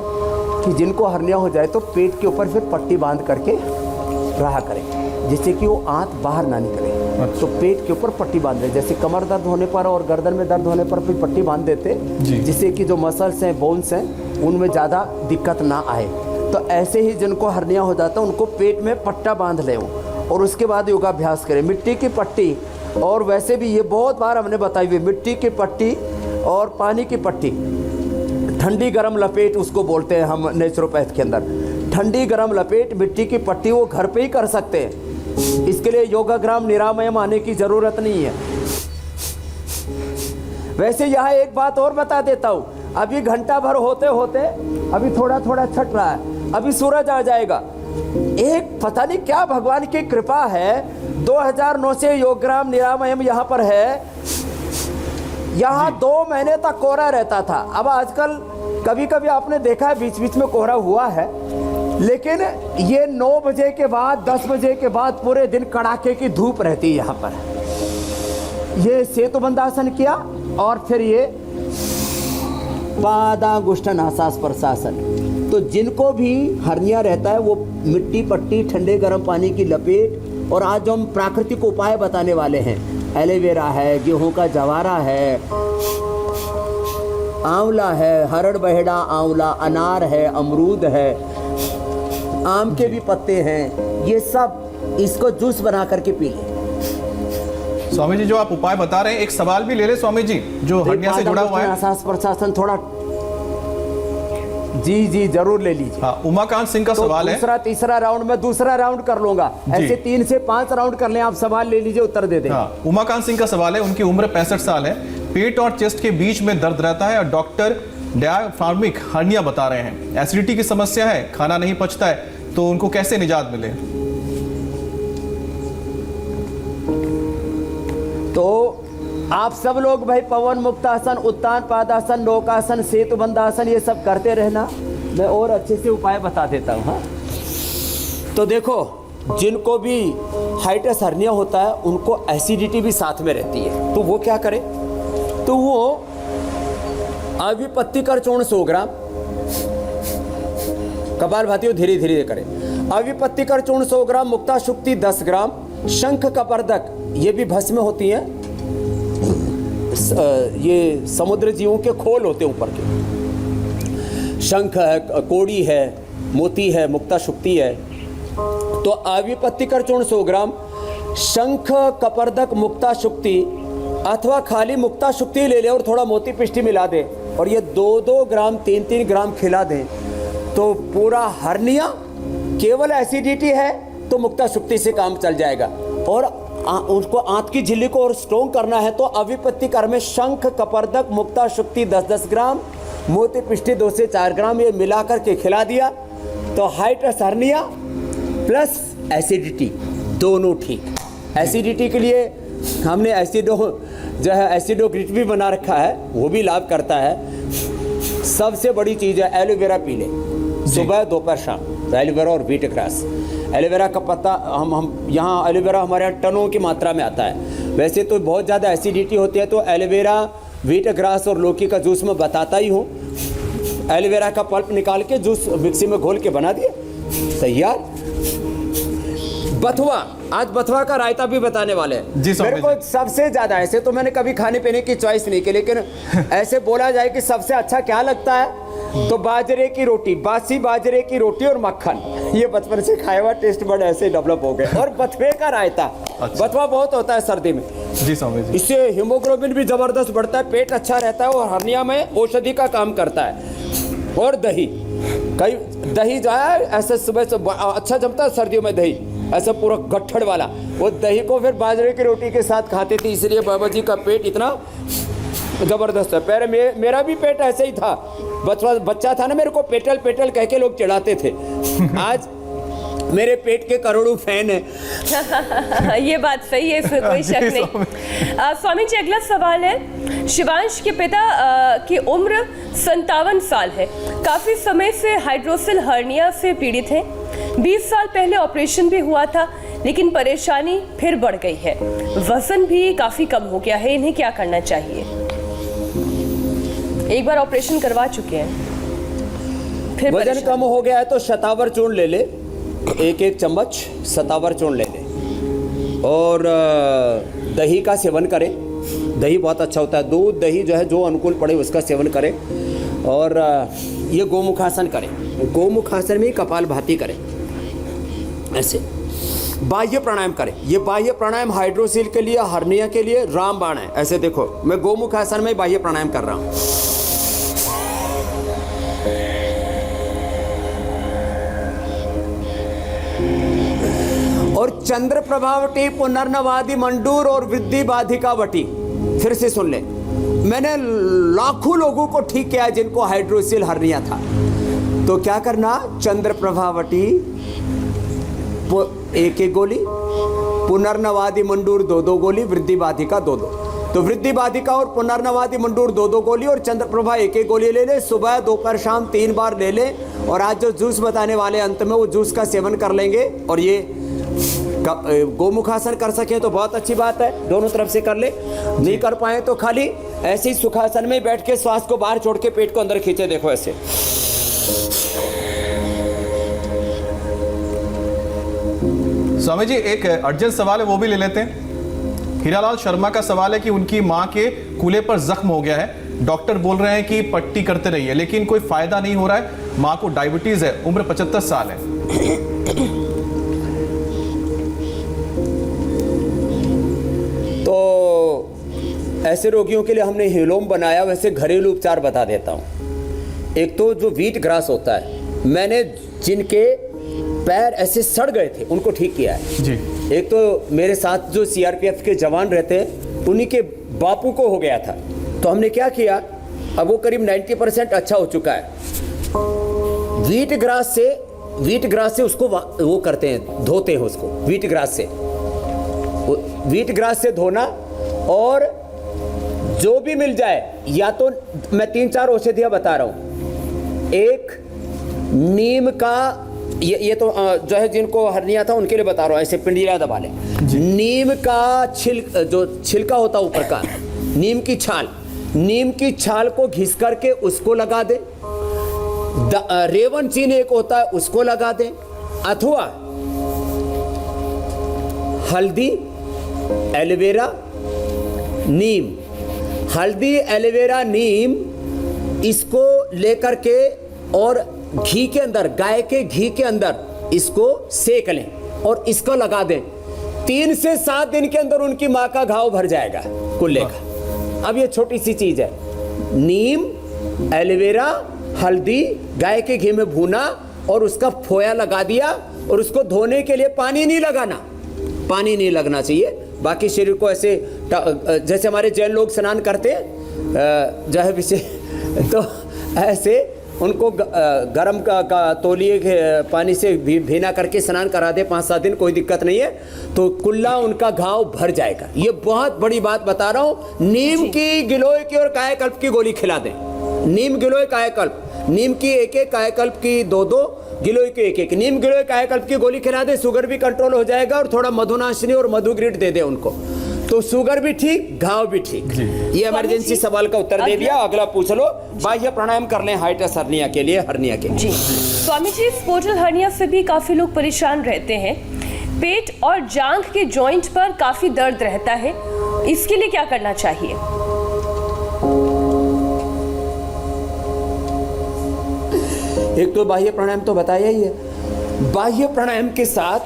S3: कि जिनको हर्निया हो जाए तो पेट के ऊपर फिर पट्टी बांध करके रहा करें, जिससे कि वो आंत बाहर ना निकले। तो पेट के ऊपर पट्टी बांध दें, जैसे कमर दर्द होने पर और गर्दन में दर्द होने पर फिर पट्टी बांध देते, जिससे कि जो मसल्स हैं, बोन्स हैं, उनमें ज़्यादा दिक्कत ना आए। तो ऐसे ही जिनको हर्निया हो जाता है उनको पेट में पट्टा बांध लें और उसके बाद योगाभ्यास करें। मिट्टी की पट्टी, और वैसे भी ये बहुत बार हमने बताई हुई, मिट्टी की पट्टी और पानी की पट्टी, ठंडी गरम लपेट उसको बोलते हैं हम नेचुरोपैथ के अंदर। ठंडी गरम लपेट, मिट्टी की पट्टी, वो घर पे ही कर सकते हैं। इसके लिए योगाग्राम निरामयम आने की ज़रूरत नहीं है। वैसे यहाँ एक बात और बता देता हूँ, अभी घंटा भर होते होते अभी थोड़ा थोड़ा छट रहा है, अभी सूरज आ जाएगा। एक पता नहीं क्या भगवान की कृपा है, 2009 से योगग्राम निरामयम यहाँ पर है। यहाँ 2 महीने तक कोहरा रहता था। अब आजकल कभी कभी आपने देखा है बीच बीच में कोहरा हुआ है, लेकिन ये 9 बजे के बाद, 10 बजे के बाद पूरे दिन कड़ाके की धूप रहती है यहाँ पर। ये सेतुबंधासन किया और फिर ये पादांगुष्ठ नासास प्रशासन। तो जिनको भी हर्निया रहता है वो मिट्टी पट्टी, ठंडे गर्म पानी की लपेट, और आज जो हम प्राकृतिक उपाय बताने वाले हैं, एलोवेरा है, गेहूं का जवारा है, आंवला है, हरड़ बहेड़ा आंवला, अनार है, अमरूद है, आम के भी पत्ते हैं, ये सब इसको जूस बना करके पी लें।
S1: स्वामी जी, जो आप उपाय बता रहे हैं, एक सवाल भी ले ले स्वामी जी जो हर्निया से जुड़ा हुआ है।
S3: नासास प्रशासन थोड़ा जी जरूर ले लीजिए।
S1: हाँ, उमाकांत सिंह का सवाल है।
S3: दूसरा तीसरा राउंड में दूसरा राउंड कर लूंगा, ऐसे 3 से 5 राउंड कर लें। आप सवाल ले लीजिए, उत्तर दे दें।
S1: हाँ, उमाकांत सिंह का सवाल है, उनकी उम्र 65 साल है, पेट और चेस्ट के बीच में दर्द रहता है और डॉक्टर डायफ्रार्मिक हर्निया बता रहे हैं, एसिडिटी की समस्या है, खाना नहीं पचता है, तो उनको कैसे निजात मिले?
S3: तो आप सब लोग भाई पवन मुक्तासन, उत्तान पादासन, नौकासन, सेतुबंधासन ये सब करते रहना। मैं और अच्छे से उपाय बता देता हूँ। हाँ, तो देखो, जिनको भी हाइटस हर्निया होता है उनको एसिडिटी भी साथ में रहती है, तो वो क्या करे? तो वो अविपत्ति कर चूर्ण 100 ग्राम, कपालभाति धीरे धीरे करें। अविपत्ति कर चूर्ण 100 ग्राम, मुक्ता शुक्ति 10 ग्राम, शंख कपर्दक ये भी भस्म होती हैं, ये समुद्र जीवों के खोल होते हैं ऊपर के, शंख है, कोड़ी है, मोती है, मुक्ता शुक्ति है। तो अविपत्ति कर चूर्ण 100 ग्राम, शंख कपर्दक मुक्ता शुक्ति अथवा खाली मुक्ता शुक्ति ले ले और थोड़ा मोती पिष्टी मिला दे और ये 2-2 ग्राम 3-3 ग्राम खिला दें तो पूरा हर्निया, केवल एसिडिटी है तो मुक्ता शुक्ति से काम चल जाएगा। और उसको आंत की झिल्ली को और स्ट्रॉन्ग करना है तो अविपत्तिकर में शंख कपर्दक मुक्ता शुक्ति 10-10 ग्राम, मोती पिष्टी 2 से 4 ग्राम ये मिला करके खिला दिया तो हाइट्रस हर्निया प्लस एसिडिटी दोनों ठीक। एसिडिटी के लिए हमने एसिडो जो है एसिडोग्रिट भी बना रखा है, वो भी लाभ करता है। सबसे बड़ी चीज़ है एलोवेरा पी ले सुबह दोपहर शाम। एलोवेरा और व्हीट ग्रास, एलोवेरा का पत्ता हम यहाँ एलोवेरा हमारे यहाँ टनों की मात्रा में आता है। वैसे तो बहुत ज़्यादा एसिडिटी होती है तो एलोवेरा, व्हीट ग्रास और लौकी का जूस मैं बताता ही हूँ। एलोवेरा का पल्प निकाल के जूस मिक्सी में घोल के बना दिया, तैयार। बथुआ, आज बथुआ का रायता भी बताने वाले हैं। मेरे को सबसे ज्यादा, ऐसे तो मैंने कभी खाने पीने की चॉइस नहीं की, लेकिन ऐसे बोला जाए कि सबसे अच्छा क्या लगता है तो बाजरे की रोटी, बासी बाजरे की रोटी और मक्खन, ये बचपन से खाया हुआ टेस्ट बड ऐसे डेवलप हो गए। और बथुए का रायता, बथुआ बहुत होता है सर्दी में
S1: जी स्वामी जी।
S3: इससे हीमोग्लोबिन भी जबरदस्त बढ़ता है, पेट अच्छा रहता है और हर्निया में औषधि का काम करता है। और दही, कई दही जो है ऐसे सुबह से अच्छा जमता है सर्दियों में दही, ऐसा पूरा गट्ठड़ वाला, वो दही को फिर बाजरे की रोटी के साथ खाते थे, इसलिए बाबा जी का पेट इतना जबरदस्त है। पहले मेरा भी पेट ऐसे ही था, बच्चा था ना, मेरे को पेटल पेटल कह के लोग चिढ़ाते थे। आज मेरे पेट के करोड़ों फैन है।
S2: ये बात सही है, इसमें कोई शक नहीं। स्वामी जी अगला सवाल है, शिवांश के पिता की उम्र 57 साल है, काफी समय से हाइड्रोसिल हर्निया से पीड़ित हैं। 20 साल पहले ऑपरेशन भी हुआ था लेकिन परेशानी फिर बढ़ गई है, वजन भी काफी कम हो गया है, इन्हें क्या करना चाहिए? एक बार ऑपरेशन करवा चुके हैं, फिर
S3: वजन कम हो गया है तो शतावर चूर्ण ले ले, 1-1 चम्मच शतावर चूर्ण ले ले और दही का सेवन करें। दही बहुत अच्छा होता है, दूध दही जो है जो अनुकूल पड़े उसका सेवन करें। और ये गोमुखासन करें, गोमुखासन में कपालभाति करें, ऐसे बाह्य प्राणायाम करें। ये बाह्य प्राणायाम हाइड्रोसिल के लिए, हर्निया के लिए रामबाण है। ऐसे देखो, मैं गोमुखासन में बाह्य प्राणायाम कर रहा हूँ। और चंद्र प्रभावटी, पुनर्नवादी मंडूर और वृद्धि बाधिकावटी, फिर से सुन ले, मैंने लाखों लोगों को ठीक किया जिनको हाइड्रोसिल हर्निया था। तो क्या करना, चंद्र प्रभावटी 1-1 गोली, पुनर्नवादी मंडूर 2-2 गोली, वृद्धि बाधिका 2-2। तो वृद्धि बाधिका और पुनर्नवादी मंडूर 2-2 गोली और चंद्र प्रभा 1-1 गोली ले ले, सुबह दोपहर शाम 3 बार ले ले। और आज जो जूस बताने वाले अंत में वो जूस का सेवन कर लेंगे। और ये गोमुखासन कर सके तो बहुत अच्छी बात है, दोनों तरफ से कर ले। नहीं कर पाए तो खाली ऐसे ही सुखासन में बैठ के श्वास को बाहर छोड़ के पेट को अंदर खींचे, देखो ऐसे।
S1: स्वामी जी एक अर्जेंट सवाल है, वो भी ले लेते हैं। हीरालाल शर्मा का सवाल है कि उनकी मां के कूल्हे पर जख्म हो गया है, डॉक्टर बोल रहे हैं कि पट्टी करते रहिए लेकिन कोई फायदा नहीं हो रहा है। मां को डायबिटीज है, उम्र 75 साल है।
S3: तो ऐसे रोगियों के लिए हमने हिलोम बनाया, वैसे घरेलू उपचार बता देता हूँ। एक तो जो व्हीट ग्रास होता है, मैंने जिनके पैर ऐसे सड़ गए थे उनको ठीक किया है जी। एक तो मेरे साथ जो सीआरपीएफ के जवान रहते हैं, उन्हीं के बापू को हो गया था, तो हमने क्या किया, अब वो करीब 90% अच्छा हो चुका है। व्हीट ग्रास से उसको वो करते हैं, धोते हैं उसको व्हीट ग्रास से धोना। और जो भी मिल जाए, या तो मैं 3-4 औषधियाँ बता रहा हूँ। एक नीम का, ये तो जो है जिनको हर्निया था उनके लिए बता रहा हूँ, ऐसे पिंडीला दबा ले। नीम का जो छिलका होता है ऊपर का, नीम की छाल को घिस करके उसको लगा दे। रेवन चीन एक होता है, उसको लगा दे। अथवा हल्दी, एलोवेरा, नीम, हल्दी, एलोवेरा, नीम, इसको लेकर के और घी के अंदर, गाय के घी के अंदर इसको सेक लें और इसको लगा दें। 3 से 7 दिन के अंदर उनकी माँ का घाव भर जाएगा कुल्ले का। अब ये छोटी सी चीज है, नीम, एलोवेरा, हल्दी गाय के घी में भूना और उसका फोया लगा दिया और उसको धोने के लिए पानी नहीं लगाना, पानी नहीं लगना चाहिए। बाकी शरीर को ऐसे जैसे हमारे जैन लोग स्नान करते हैं जो है विषय, तो ऐसे उनको गर्म का तौलिए के पानी से भीना करके स्नान करा दे 5-7 दिन, कोई दिक्कत नहीं है, तो कुल्ला उनका घाव भर जाएगा। ये बहुत बड़ी बात बता रहा हूँ। नीम की, गिलोय की और कायाकल्प की गोली खिला दें। नीम, गिलोय, कायाकल्प, नीम की 1-1, कायाकल्प की 2-2, गिलोय की 1-1। नीम, गिलोय, कायाकल्प की गोली खिला दे, शुगर भी कंट्रोल हो जाएगा और थोड़ा मधुनाशिनी और मधुग्रीट दे दे उनको, तो शुगर भी ठीक, घाव भी ठीक। ये इमरजेंसी सवाल का उत्तर दे दिया। अगला पूछ लो। बाह्य प्राणायाम कर लें हाइटस हर्निया के लिए, हर्निया के लिए।
S2: स्वामी जी, स्पोर्टल हर्निया से भी काफी लोग परेशान रहते हैं। पेट और जांघ के जॉइंट पर काफी दर्द रहता है, इसके लिए क्या करना चाहिए?
S3: एक तो बाह्य प्राणायाम तो बताया ही है। बाह्य प्राणायाम के साथ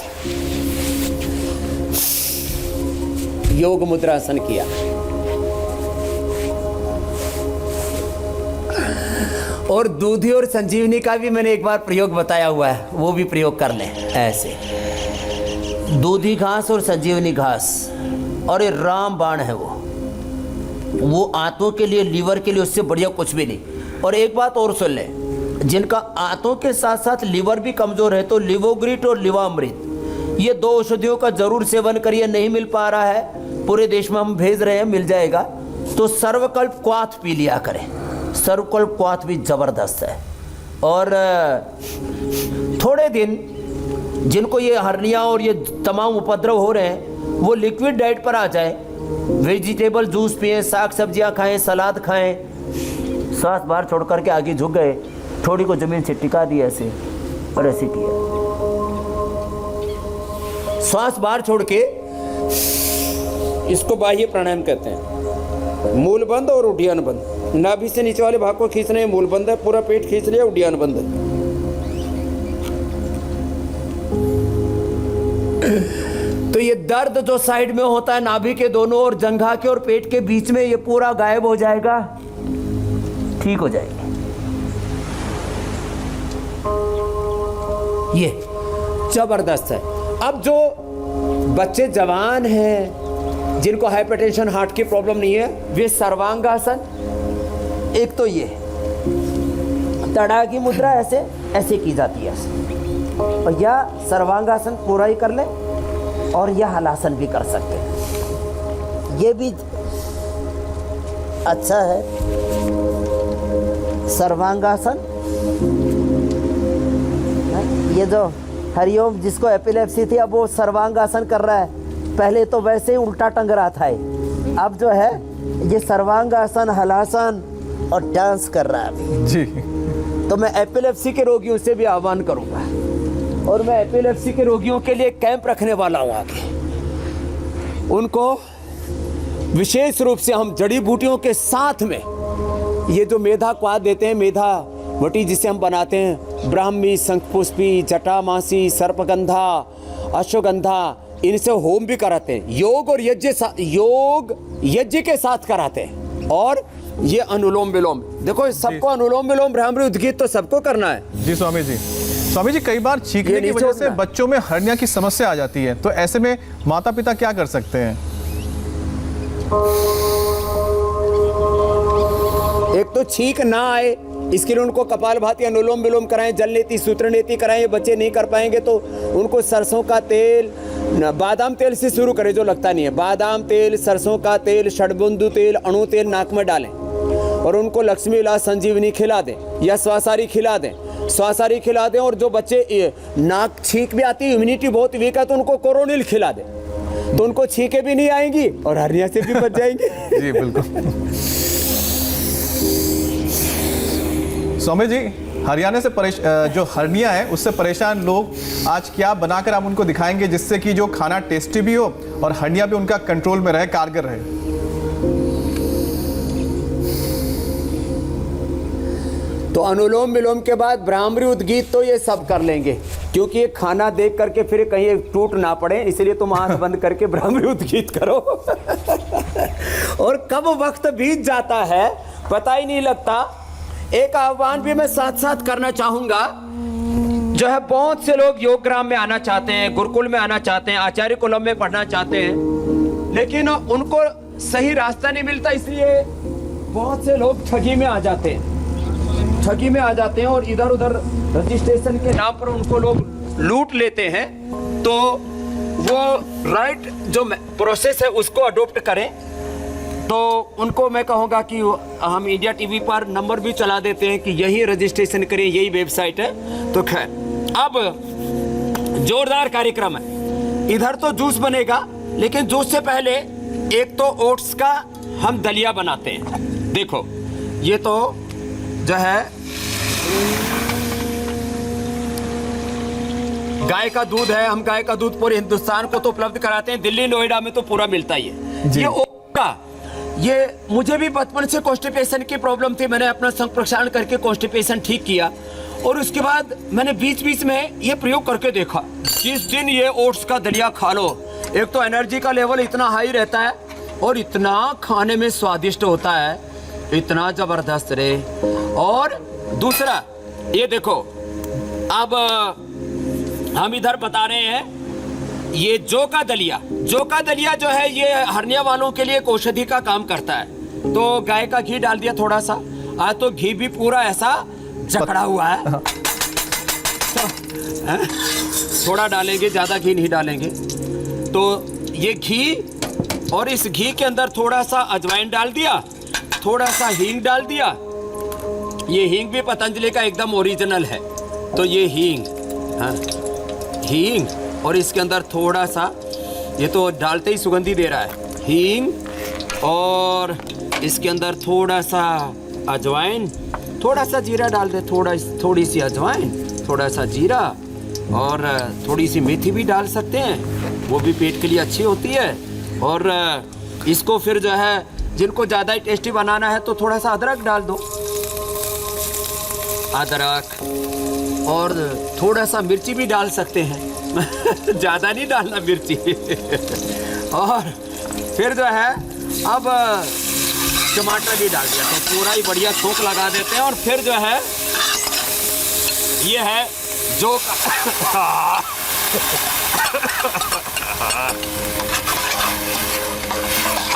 S3: योग मुद्रासन किया, और दूधी और संजीवनी का भी मैंने एक बार प्रयोग बताया हुआ है, वो भी प्रयोग कर लें। ऐसे दूधी घास और संजीवनी घास, और ये रामबाण है वो आंतों के लिए, लीवर के लिए उससे बढ़िया कुछ भी नहीं। और एक बात और सुन लें, जिनका आंतों के साथ साथ लीवर भी कमजोर है तो लिवोग्रिट और लिवामृत, ये 2 औषधियों का जरूर सेवन करिए। नहीं मिल पा रहा है, पूरे देश में हम भेज रहे हैं, मिल जाएगा, तो सर्वकल्प क्वाथ पी लिया करें। सर्वकल्प क्वाथ भी जबरदस्त है। और थोड़े दिन जिनको ये हर्निया और ये तमाम उपद्रव हो रहे हैं, वो लिक्विड डाइट पर आ जाए, वेजिटेबल जूस पिए, साग सब्जियां खाएं, सलाद खाएं। सांस बाहर छोड़ करके आगे झुक गए, थोड़ी को जमीन से टिका दिया ऐसे और ऐसे किया, श्वास बाहर छोड़ के, इसको बाह्य प्राणायाम कहते हैं। मूल बंद और उड्डयन बंद, नाभि से नीचे वाले भाग को खींचना है, मूल बंद है, पूरा पेट खींच लिया, उड्डयन बंद है। तो ये दर्द जो साइड में होता है नाभि के दोनों और जंघा के और पेट के बीच में, ये पूरा गायब हो जाएगा, ठीक हो जाएगी। ये जबरदस्त है। अब जो बच्चे जवान हैं, जिनको हाइपरटेंशन, हार्ट की प्रॉब्लम नहीं है, वे सर्वांगासन, एक तो ये तड़ा की मुद्रा ऐसे ऐसे की जाती है, और या सर्वांगासन पूरा ही कर ले, और यह हलासन भी कर सकते हैं, ये भी अच्छा है। सर्वांगासन, ये जो हरिओम जिसको एपिलेप्सी थी, अब वो सर्वांगासन कर रहा है। पहले तो वैसे ही उल्टा टंग रहा था, अब जो है ये सर्वांगासन, हलासन और डांस कर रहा है अभी
S1: जी।
S3: तो मैं एपिलेप्सी के रोगियों से भी आह्वान करूंगा, और मैं एपिलेप्सी के रोगियों के लिए कैंप रखने वाला हूं आगे। उनको विशेष रूप से हम जड़ी बूटियों के साथ में ये जो मेधा क्वाद देते हैं, मेधा वटी जिसे हम बनाते हैं, ब्राह्मी, शंखपुष्पी, जटामासी, सर्पगंधा, अश्वगंधा, इनसे होम भी कराते हैं। योग और यज्ञ के साथ कराते हैं। और ये अनुलोम विलोम, देखो सबको अनुलोम विलोम, भ्रामरी, उद्गीत तो सबको करना है।
S1: जी स्वामी जी। स्वामी जी, कई बार छींकने की वजह से बच्चों में हर्निया की समस्या आ जाती है, तो ऐसे में माता पिता क्या कर सकते हैं?
S3: एक तो छींक ना आए, इसके लिए उनको कपालभाति, अनुलोम विलोम कराएं, जल नीति, सूत्र नीति कराएं। ये बच्चे नहीं कर पाएंगे तो उनको सरसों का तेल, बादाम तेल से शुरू करें, जो लगता नहीं है, बादाम तेल, सरसों का तेल, षडबिंदु तेल, अणु तेल नाक में डालें, और उनको लक्ष्मी इलाज संजीवनी खिला दें, या स्वासारी खिला दें, स्वासारी खिला दें। और जो बच्चे नाक छींक भी आती है, इम्यूनिटी बहुत वीक है, तो उनको कोरोनिल खिला दें, तो उनको छींके भी नहीं आएंगी और हर्निया से भी बच जाएंगे।
S1: जी बिल्कुल। स्वामी जी, हरियाणा से जो हर्निया है उससे परेशान लोग आज क्या बनाकर आप उनको दिखाएंगे जिससे कि जो खाना टेस्टी भी हो और हर्निया भी उनका कंट्रोल में रहे, कारगर रहे?
S3: तो अनुलोम विलोम के बाद भ्रामरी उद्गीत तो ये सब कर लेंगे, क्योंकि ये खाना देख करके फिर कहीं टूट ना पड़े, इसलिए तुम आंख बंद करके भ्रामरी उद्गीत करो। और कब वक्त बीत जाता है पता ही नहीं लगता। एक आह्वान भी मैं साथ साथ करना चाहूंगा। जो है बहुत से लोग योग ग्राम में आना चाहते हैं, गुरुकुल में आना चाहते हैं, आचार्य कुलम में पढ़ना चाहते हैं, लेकिन उनको सही रास्ता नहीं मिलता, इसलिए बहुत से लोग ठगी में आ जाते हैं, ठगी में आ जाते हैं और इधर उधर रजिस्ट्रेशन के नाम पर उनको लोग लूट लेते हैं। तो वो राइट जो प्रोसेस है उसको अडॉप्ट करें। तो उनको मैं कहूँगा कि हम इंडिया टीवी पर नंबर भी चला देते हैं कि यही रजिस्ट्रेशन करें, यही वेबसाइट है। तो खैर अब जोरदार कार्यक्रम है। इधर तो जूस बनेगा, लेकिन जूस से पहले एक तो ओट्स का हम दलिया बनाते हैं। देखो ये तो जो है गाय का दूध है, हम गाय का दूध पूरे हिंदुस्तान को तो उपलब्ध कराते हैं, दिल्ली नोएडा में तो पूरा मिलता ही है। ये ओट्स का, ये मुझे भी बचपन से कॉन्स्टिपेशन की प्रॉब्लम थी, मैंने अपना संग प्रक्षालन करके कॉन्स्टिपेशन ठीक किया और उसके बाद मैंने बीच बीच में ये प्रयोग करके देखा। जिस दिन ये ओट्स का दलिया खा लो, एक तो एनर्जी का लेवल इतना हाई रहता है और इतना खाने में स्वादिष्ट होता है, इतना जबरदस्त रे। और दूसरा ये देखो, अब हम इधर बता रहे हैं ये जौ का दलिया जो है ये हर्निया वालों के लिए एक औषधि का काम करता है। तो गाय का घी डाल दिया थोड़ा सा, आज तो घी भी पूरा ऐसा जकड़ा हुआ है। थोड़ा डालेंगे, ज्यादा घी नहीं डालेंगे। तो ये घी और इस घी के अंदर थोड़ा सा अजवाइन डाल दिया, थोड़ा सा हींग डाल दिया। ये हींग भी पतंजलि का एकदम ओरिजिनल है। तो ये हींग, हाँ हींग, और इसके अंदर थोड़ा सा, ये तो डालते ही सुगंधी दे रहा है, हींग, और इसके अंदर थोड़ा सा अजवाइन, थोड़ा सा जीरा डाल दे, थोड़ी सी अजवाइन, थोड़ा सा जीरा, और थोड़ी सी मेथी भी डाल सकते हैं, वो भी पेट के लिए अच्छी होती है। और इसको फिर जो है जिनको ज़्यादा ही टेस्टी बनाना है तो थोड़ा सा अदरक डाल दो, अदरक, और थोड़ा सा मिर्ची भी डाल सकते हैं। ज़्यादा नहीं डालना मिर्ची। और फिर जो है अब टमाटर भी डाल दिया, तो पूरा ही बढ़िया छोंक लगा देते हैं। और फिर जो है ये है जो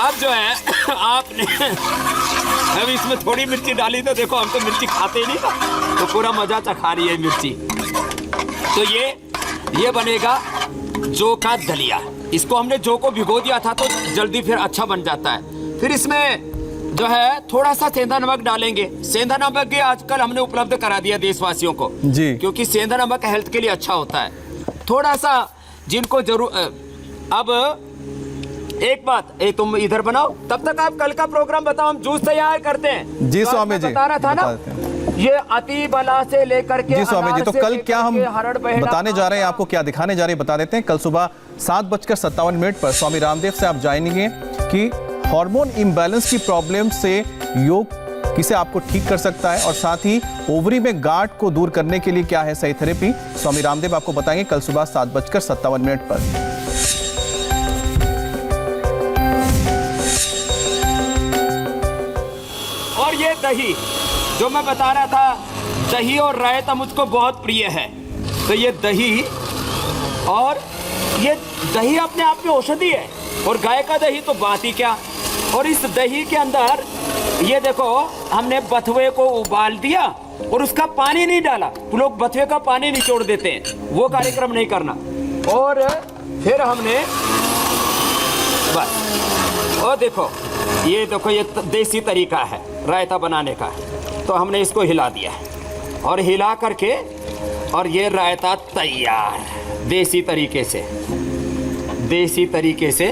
S3: अब जो है आपने अब इसमें थोड़ी मिर्ची डाली, तो देखो हम तो मिर्ची खाते ही नहीं ना, तो पूरा मजा चखा रही है मिर्ची। तो ये बनेगा जौ का दलिया। इसको हमने जौ को भिगो दिया था तो जल्दी फिर अच्छा बन जाता है। फिर इसमें जो है थोड़ा सा सेंधा नमक डालेंगे। सेंधा नमक भी आजकल हमने उपलब्ध करा दिया देशवासियों को जी, क्योंकि सेंधा नमक हेल्थ के लिए अच्छा होता है। थोड़ा सा जिनको जरूर, अब एक बात, तुम इधर बनाओ, तब तक आप कल का प्रोग्राम बताओ, हम जूस तैयार करते हैं।
S1: जी स्वामी जी,
S3: बता रहा था ना, ये अति बला से लेकर के
S1: जी स्वामी जी। तो कल क्या हम बताने जा रहे हैं, आपको क्या दिखाने जा रहे हैं बता देते हैं। कल सुबह 7:57 पर स्वामी रामदेव से आप जानेंगे कि हार्मोन इम्बैलेंस की प्रॉब्लम से योग किसे आपको ठीक कर सकता है, और साथ ही ओवरी में गांठ को दूर करने के लिए क्या है सही थेरेपी। स्वामी रामदेव आपको बताएंगे कल सुबह 7:57 पर।
S3: और ये दही जो मैं बता रहा था, दही और रायता मुझको बहुत प्रिय है। तो ये दही, और ये दही अपने आप में औषधि है, और गाय का दही तो बात ही क्या। और इस दही के अंदर ये देखो, हमने बथुए को उबाल दिया और उसका पानी नहीं डाला। लोग बथुए का पानी निचोड़ देते हैं, वो कार्यक्रम नहीं करना। और फिर हमने बस, और देखो ये देसी तरीका है रायता बनाने का। तो हमने इसको हिला दिया और हिला करके, और ये रायता तैयार देसी तरीके से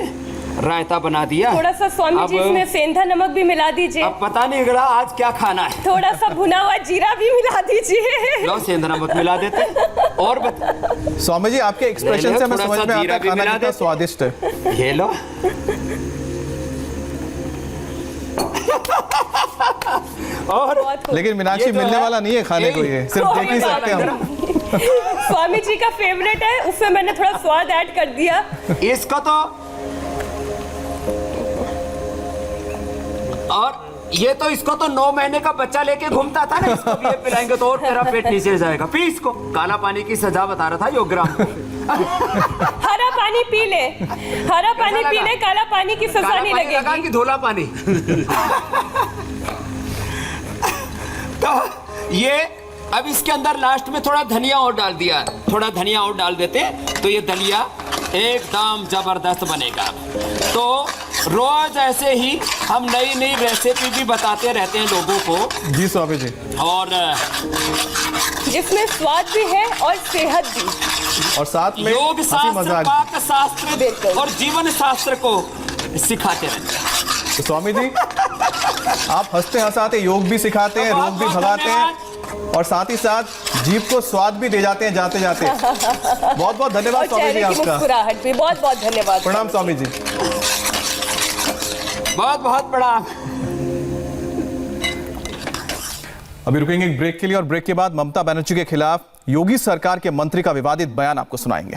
S3: रायता बना दिया।
S2: थोड़ा सा स्वामी जी इसमें सेंधा नमक भी मिला दीजिए।
S3: अब पता नहीं लग रहा आज क्या खाना है।
S2: थोड़ा सा भुना हुआ जीरा भी मिला दीजिए।
S3: लो सेंधा नमक मिला देते। और
S1: स्वामी जी आपके एक्सप्रेशन से हमें समझ में आता है खाना कितना स्वादिष्ट है।
S3: ये लो। और
S1: लेकिन मीनाक्षी
S3: ये जो
S1: मिलने
S3: है,
S1: वाला नहीं है खाने को, ये सिर्फ देख ही सकते हैं हम।
S2: स्वामी जी का फेवरेट है, उसमें मैंने थोड़ा स्वाद ऐड कर दिया।
S3: इसको तो और ये तो इसको तो 9 महीने का बच्चा लेके घूमता था ना, इसको भी ये पिलाएंगे तो और तेरा पेट नीचे जाएगा। पी इसको, काला पानी की सजा बता रहा था योगराम को।
S2: हरा पानी पी ले, हरा पानी पी ले, काला पानी की सजा
S3: काला
S2: नहीं
S3: पानी लगा
S2: लगेगी।
S3: कि धोला पानी। तो ये अब इसके अंदर लास्ट में थोड़ा धनिया और डाल दिया, थोड़ा धनिया और डाल देते तो ये दलिया एकदम जबरदस्त बनेगा। तो रोज ऐसे ही हम नई नई रेसिपी भी बताते रहते हैं लोगों को।
S1: जी स्वामी जी।
S3: और
S2: जिसमें स्वाद भी है और सेहत भी,
S1: और साथ में
S3: योग
S1: हंसी
S3: शास्त्र,
S1: मजाक।
S3: पाक शास्त्र
S2: बिल्कुल।
S3: और जीवन शास्त्र को सिखाते रहते हैं।
S1: तो स्वामी जी आप हंसते हंसाते योग भी सिखाते हैं, रोग भी भगाते हैं, और साथ ही साथ जीभ को स्वाद भी दे जाते हैं जाते जाते। बहुत बहुत
S2: और
S1: धन्यवाद स्वामी जी
S2: चेहरे की
S1: आपका।
S2: मुस्कुराहट भी। बहुत बहुत धन्यवाद।
S1: प्रणाम स्वामी जी।
S3: बहुत बहुत प्रणाम।
S1: अभी रुकेंगे एक ब्रेक के लिए, और ब्रेक के बाद ममता बनर्जी के खिलाफ योगी सरकार के मंत्री का विवादित बयान आपको सुनाएंगे।